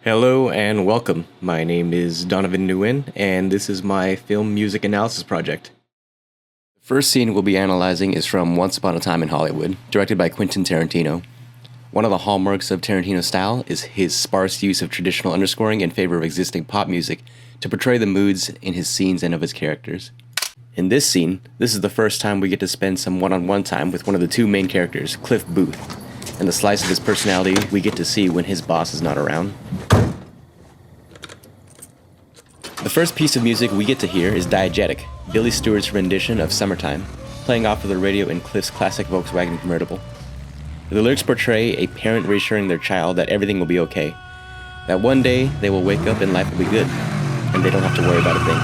Hello and welcome. My name is Donovan Nguyen, and this is my film music analysis project. The first scene we'll be analyzing is from Once Upon a Time in Hollywood, directed by Quentin Tarantino. One of the hallmarks of Tarantino's style is his sparse use of traditional underscoring in favor of existing pop music to portray the moods in his scenes and of his characters. In this scene, this is the first time we get to spend some one-on-one time with one of the two main characters, Cliff Booth, and the slice of his personality we get to see when his boss is not around. The first piece of music we get to hear is Diegetic, Billy Stewart's rendition of Summertime, playing off of the radio in Cliff's classic Volkswagen convertible. The lyrics portray a parent reassuring their child that everything will be okay, that one day they will wake up and life will be good, and they don't have to worry about a thing.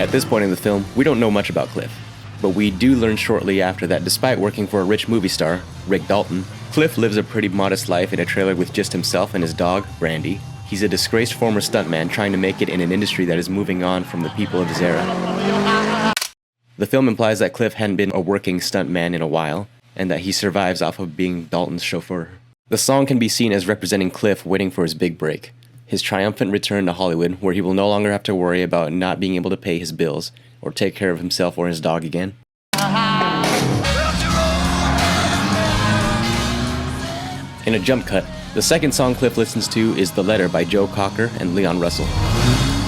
At this point in the film, we don't know much about Cliff, but we do learn shortly after that despite working for a rich movie star, Rick Dalton, Cliff lives a pretty modest life in a trailer with just himself and his dog, Brandy. He's a disgraced former stuntman trying to make it in an industry that is moving on from the people of his era. The film implies that Cliff hadn't been a working stuntman in a while, and that he survives off of being Dalton's chauffeur. The song can be seen as representing Cliff waiting for his big break, his triumphant return to Hollywood, where he will no longer have to worry about not being able to pay his bills or take care of himself or his dog again. In a jump cut, the second song Cliff listens to is The Letter by Joe Cocker and Leon Russell.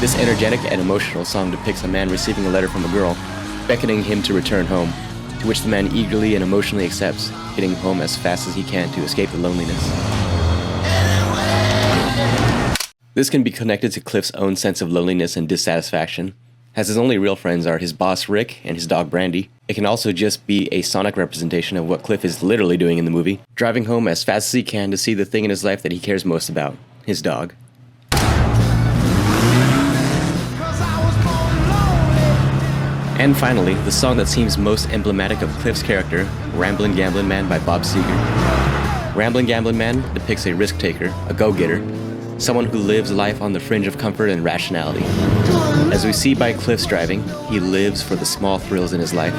This energetic and emotional song depicts a man receiving a letter from a girl, beckoning him to return home, to which the man eagerly and emotionally accepts, getting home as fast as he can to escape the loneliness. This can be connected to Cliff's own sense of loneliness and dissatisfaction, as his only real friends are his boss Rick and his dog Brandy. It can also just be a sonic representation of what Cliff is literally doing in the movie, driving home as fast as he can to see the thing in his life that he cares most about, his dog. And finally, the song that seems most emblematic of Cliff's character, Ramblin' Gamblin' Man by Bob Seger. Ramblin' Gamblin' Man depicts a risk-taker, a go-getter, someone who lives life on the fringe of comfort and rationality. As we see by Cliff's driving, he lives for the small thrills in his life,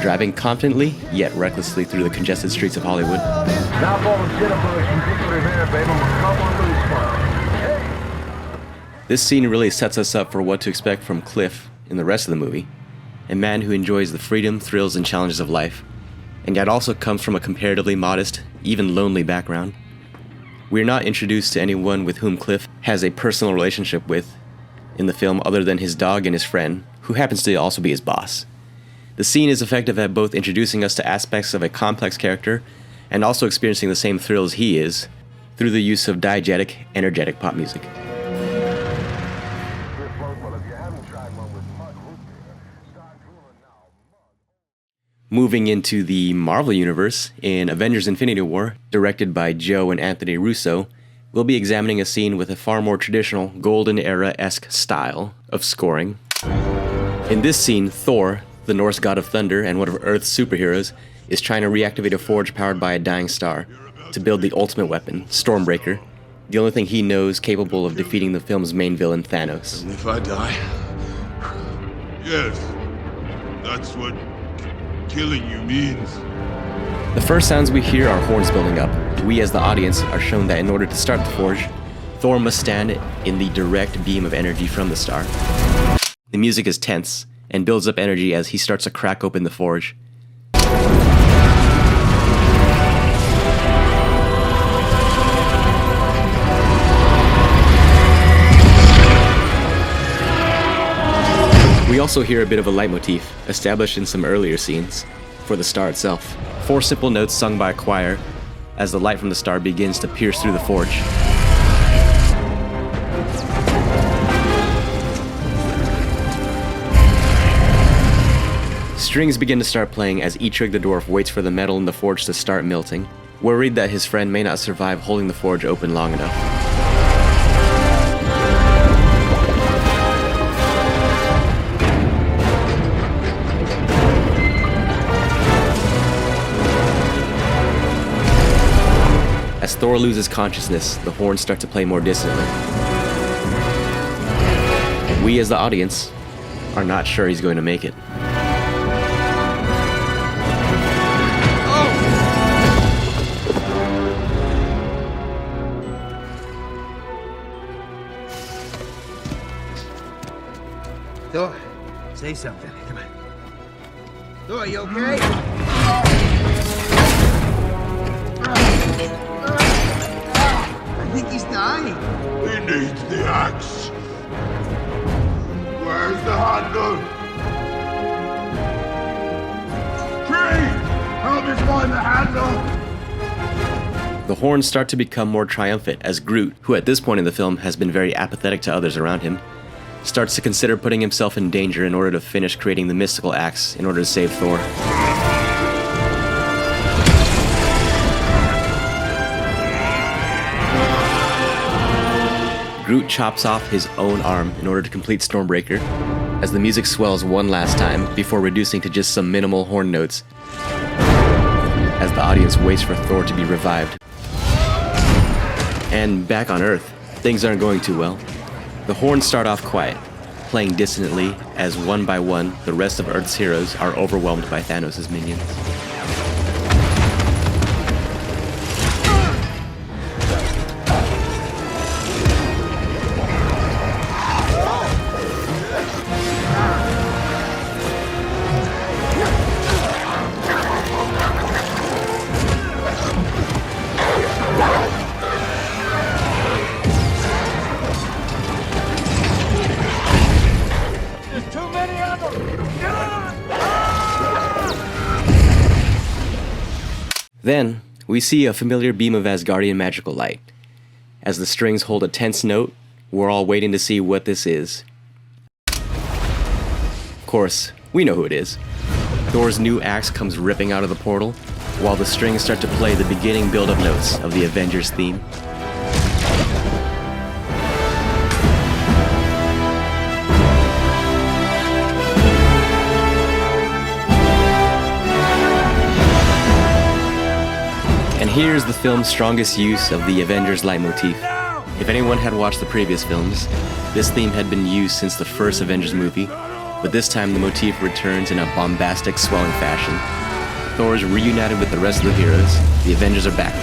driving confidently yet recklessly through the congested streets of Hollywood. This scene really sets us up for what to expect from Cliff in the rest of the movie, a man who enjoys the freedom, thrills, and challenges of life, and yet also comes from a comparatively modest, even lonely background. We're not introduced to anyone with whom Cliff has a personal relationship with in the film other than his dog and his friend, who happens to also be his boss. The scene is effective at both introducing us to aspects of a complex character and also experiencing the same thrills he is through the use of diegetic, energetic pop music. Moving into the Marvel Universe, in Avengers Infinity War, directed by Joe and Anthony Russo, we'll be examining a scene with a far more traditional Golden Era-esque style of scoring. In this scene, Thor, the Norse god of thunder and one of Earth's superheroes, is trying to reactivate a forge powered by a dying star to build the ultimate weapon, Stormbreaker, the only thing he knows capable of defeating the film's main villain, Thanos. And if I die? Yes, that's what killing you means. The first sounds we hear are horns building up. We as the audience are shown that in order to start the forge, Thor must stand in the direct beam of energy from the star. The music is tense and builds up energy as he starts to crack open the forge. We also hear a bit of a leitmotif, established in some earlier scenes, for the star itself. 4 simple notes sung by a choir as the light from the star begins to pierce through the forge. Strings begin to start playing as Eitrigg the dwarf waits for the metal in the forge to start melting, worried that his friend may not survive holding the forge open long enough. As Thor loses consciousness, the horns start to play more dissonantly. And we as the audience are not sure he's going to make it. Say something. Come on. Thor, you okay? I think he's dying. He needs the axe. Where's the handle? Tree! Help me find the handle! The horns start to become more triumphant as Groot, who at this point in the film has been very apathetic to others around him, starts to consider putting himself in danger in order to finish creating the mystical axe in order to save Thor. Groot chops off his own arm in order to complete Stormbreaker, as the music swells one last time before reducing to just some minimal horn notes, as the audience waits for Thor to be revived. And back on Earth, things aren't going too well. The horns start off quiet, playing dissonantly as one by one the rest of Earth's heroes are overwhelmed by Thanos' minions. Then, we see a familiar beam of Asgardian magical light. As the strings hold a tense note, we're all waiting to see what this is. Of course, we know who it is. Thor's new axe comes ripping out of the portal, while the strings start to play the beginning build-up notes of the Avengers theme. And here's the film's strongest use of the Avengers leitmotif. If anyone had watched the previous films, this theme had been used since the first Avengers movie, but this time the motif returns in a bombastic, swelling fashion. Thor is reunited with the rest of the heroes. The Avengers are back.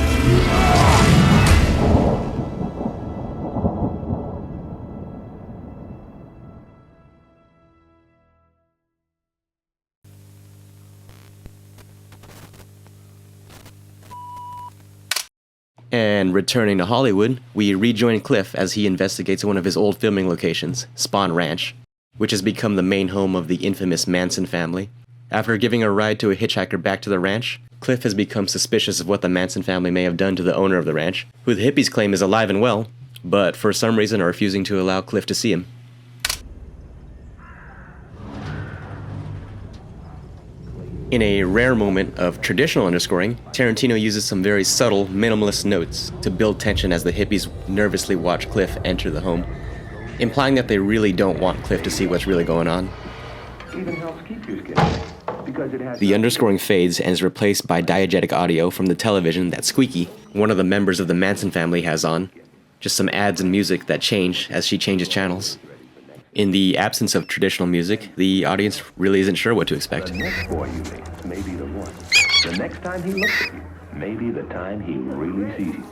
And returning to Hollywood, we rejoin Cliff as he investigates one of his old filming locations, Spahn Ranch, which has become the main home of the infamous Manson family. After giving a ride to a hitchhiker back to the ranch, Cliff has become suspicious of what the Manson family may have done to the owner of the ranch, who the hippies claim is alive and well, but for some reason are refusing to allow Cliff to see him. In a rare moment of traditional underscoring, Tarantino uses some very subtle, minimalist notes to build tension as the hippies nervously watch Cliff enter the home, implying that they really don't want Cliff to see what's really going on. The underscoring fades and is replaced by diegetic audio from the television that Squeaky, one of the members of the Manson family, has on. Just some ads and music that change as she changes channels. In the absence of traditional music, the audience really isn't sure what to expect. The next boy you meet may be the one. The next time he looks at you may be the time he really sees you.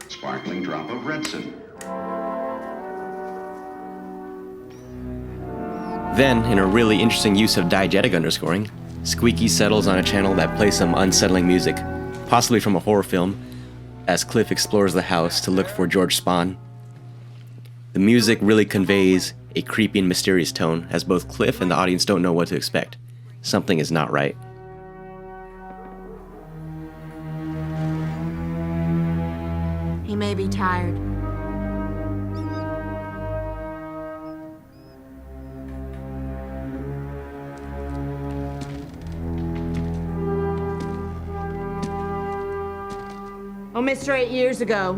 Sparkling drop of Redson. Then, in a really interesting use of diegetic underscoring, Squeaky settles on a channel that plays some unsettling music, possibly from a horror film, as Cliff explores the house to look for George Spahn. The music really conveys a creepy and mysterious tone, as both Cliff and the audience don't know what to expect. Something is not right. He may be tired. Oh, Mr. 8 years ago.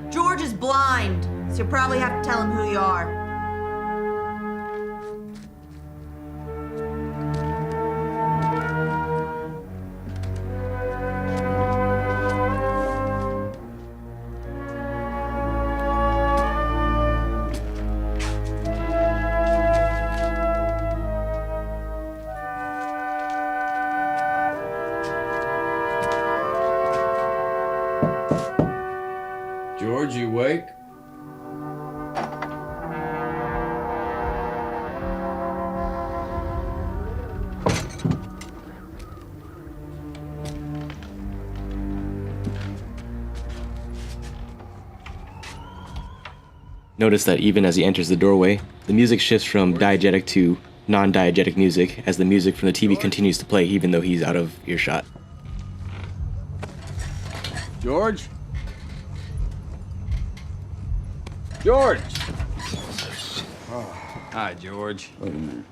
George is blind, so you'll probably have to tell him who you are. George, you awake? Notice that even as he enters the doorway, the music shifts from diegetic to non-diegetic music as the music from the TV continues to play even though he's out of earshot. George? George! Hi, George. Wait a minute.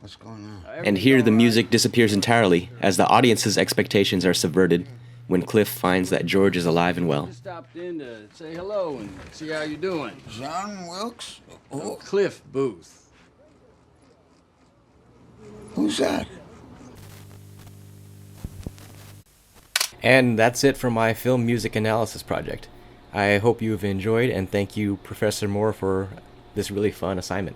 What's going on? And here the music disappears entirely as the audience's expectations are subverted when Cliff finds that George is alive and well. Just stopped in to say hello and see how you're doing. John Wilkes? Cliff Booth. Who's that? And that's it for my film music analysis project. I hope you've enjoyed, and thank you, Professor Moore, for this really fun assignment.